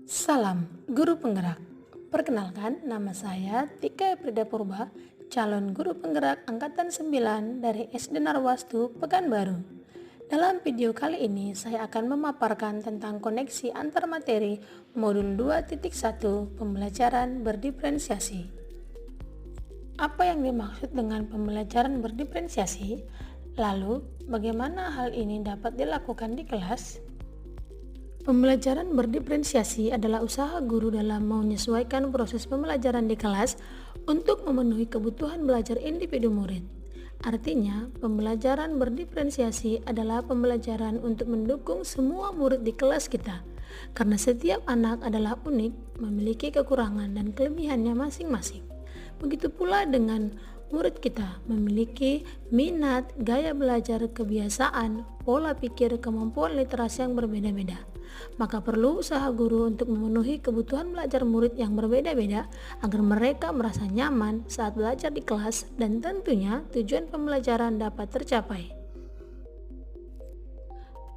Salam Guru Penggerak. Perkenalkan, nama saya Tika Prida Purba, calon guru penggerak angkatan 9 dari SD Narwastu, Pekanbaru. Dalam video kali ini, saya akan memaparkan tentang koneksi antar materi modul 2.1 pembelajaran berdiferensiasi. Apa yang dimaksud dengan pembelajaran berdiferensiasi? Lalu, bagaimana hal ini dapat dilakukan di kelas? Pembelajaran berdiferensiasi adalah usaha guru dalam menyesuaikan proses pembelajaran di kelas untuk memenuhi kebutuhan belajar individu murid. Artinya, pembelajaran berdiferensiasi adalah pembelajaran untuk mendukung semua murid di kelas kita. Karena setiap anak adalah unik, memiliki kekurangan dan kelebihannya masing-masing. Begitu pula dengan murid kita memiliki minat, gaya belajar, kebiasaan, pola pikir, kemampuan literasi yang berbeda-beda. Maka perlu usaha guru untuk memenuhi kebutuhan belajar murid yang berbeda-beda agar mereka merasa nyaman saat belajar di kelas dan tentunya tujuan pembelajaran dapat tercapai.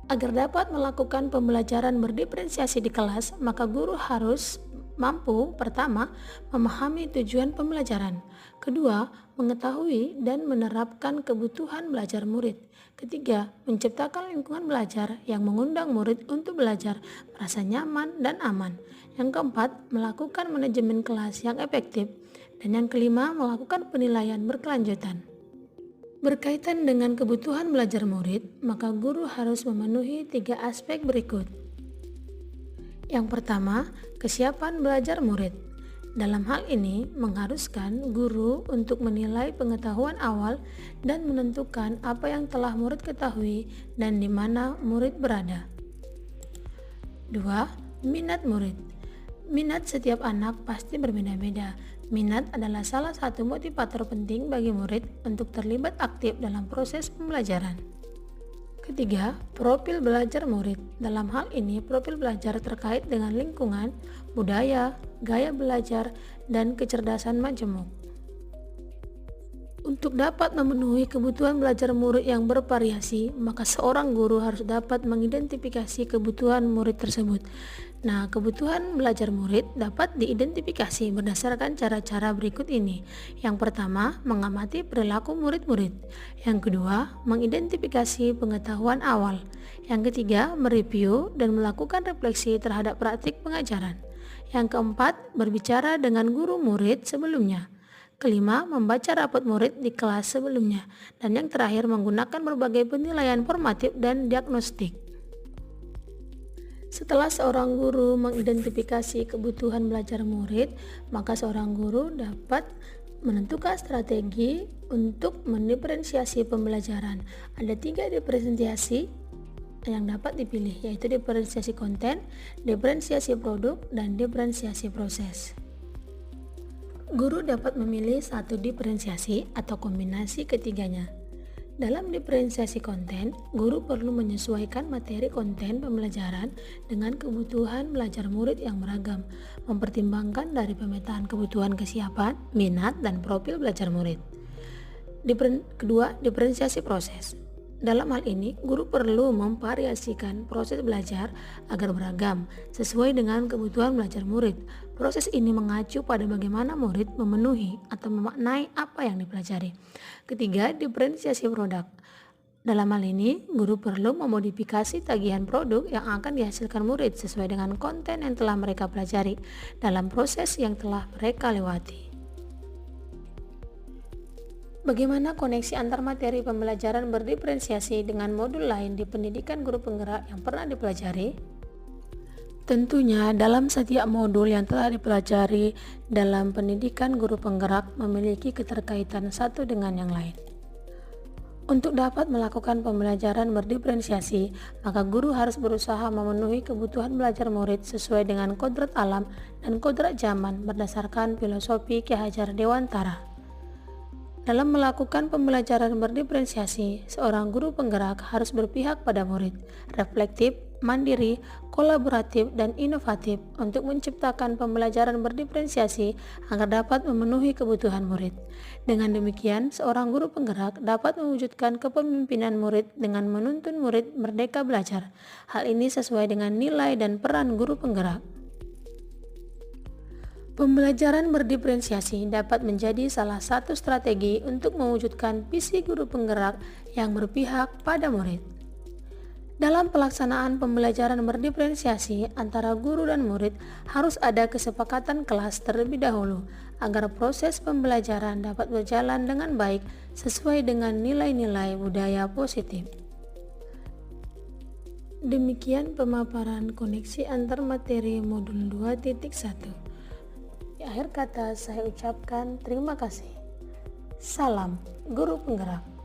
Agar dapat melakukan pembelajaran berdiferensiasi di kelas, maka guru harus mampu, pertama, memahami tujuan pembelajaran. Kedua, mengetahui dan menerapkan kebutuhan belajar murid. Ketiga, menciptakan lingkungan belajar yang mengundang murid untuk belajar merasa nyaman dan aman. Yang keempat, melakukan manajemen kelas yang efektif. Dan yang kelima, melakukan penilaian berkelanjutan. Berkaitan dengan kebutuhan belajar murid, maka guru harus memenuhi 3 aspek berikut. Yang pertama, kesiapan belajar murid. Dalam hal ini, mengharuskan guru untuk menilai pengetahuan awal dan menentukan apa yang telah murid ketahui dan di mana murid berada. 2. Minat murid. Minat setiap anak pasti berbeda-beda. Minat adalah salah satu motivator penting bagi murid untuk terlibat aktif dalam proses pembelajaran. Ketiga, profil belajar murid. Dalam hal ini, profil belajar terkait dengan lingkungan, budaya, gaya belajar, dan kecerdasan majemuk. Untuk dapat memenuhi kebutuhan belajar murid yang bervariasi, maka seorang guru harus dapat mengidentifikasi kebutuhan murid tersebut. Nah, kebutuhan belajar murid dapat diidentifikasi berdasarkan cara-cara berikut ini. Yang pertama, mengamati perilaku murid-murid. Yang kedua, mengidentifikasi pengetahuan awal. Yang ketiga, mereview dan melakukan refleksi terhadap praktik pengajaran. Yang keempat, berbicara dengan guru murid sebelumnya. Kelima, membaca rapot murid di kelas sebelumnya. Dan yang terakhir, menggunakan berbagai penilaian formatif dan diagnostik. Setelah seorang guru mengidentifikasi kebutuhan belajar murid, maka seorang guru dapat menentukan strategi untuk mendiferensiasi pembelajaran. Ada 3 diferensiasi yang dapat dipilih, yaitu diferensiasi konten, diferensiasi produk, dan diferensiasi proses. Guru dapat memilih satu diferensiasi atau kombinasi ketiganya. Dalam diferensiasi konten, guru perlu menyesuaikan materi konten pembelajaran dengan kebutuhan belajar murid yang beragam, mempertimbangkan dari pemetaan kebutuhan kesiapan, minat, dan profil belajar murid. Kedua, diferensiasi proses. Dalam hal ini, guru perlu memvariasikan proses belajar agar beragam, sesuai dengan kebutuhan belajar murid. Proses ini mengacu pada bagaimana murid memenuhi atau memaknai apa yang dipelajari. Ketiga, diferensiasi produk. Dalam hal ini, guru perlu memodifikasi tagihan produk yang akan dihasilkan murid sesuai dengan konten yang telah mereka pelajari dalam proses yang telah mereka lewati. Bagaimana koneksi antar materi pembelajaran berdiferensiasi dengan modul lain di pendidikan guru penggerak yang pernah dipelajari? Tentunya dalam setiap modul yang telah dipelajari dalam pendidikan guru penggerak memiliki keterkaitan satu dengan yang lain. Untuk dapat melakukan pembelajaran berdiferensiasi, maka guru harus berusaha memenuhi kebutuhan belajar murid sesuai dengan kodrat alam dan kodrat zaman berdasarkan filosofi Ki Hajar Dewantara. Dalam melakukan pembelajaran berdiferensiasi, seorang guru penggerak harus berpihak pada murid, reflektif, mandiri, kolaboratif, dan inovatif untuk menciptakan pembelajaran berdiferensiasi agar dapat memenuhi kebutuhan murid. Dengan demikian, seorang guru penggerak dapat mewujudkan kepemimpinan murid dengan menuntun murid merdeka belajar. Hal ini sesuai dengan nilai dan peran guru penggerak. Pembelajaran berdiferensiasi dapat menjadi salah satu strategi untuk mewujudkan visi guru penggerak yang berpihak pada murid. Dalam pelaksanaan pembelajaran berdiferensiasi antara guru dan murid, harus ada kesepakatan kelas terlebih dahulu agar proses pembelajaran dapat berjalan dengan baik sesuai dengan nilai-nilai budaya positif. Demikian pemaparan koneksi antar materi modul 2.1. Di akhir kata saya ucapkan terima kasih. Salam Guru Penggerak.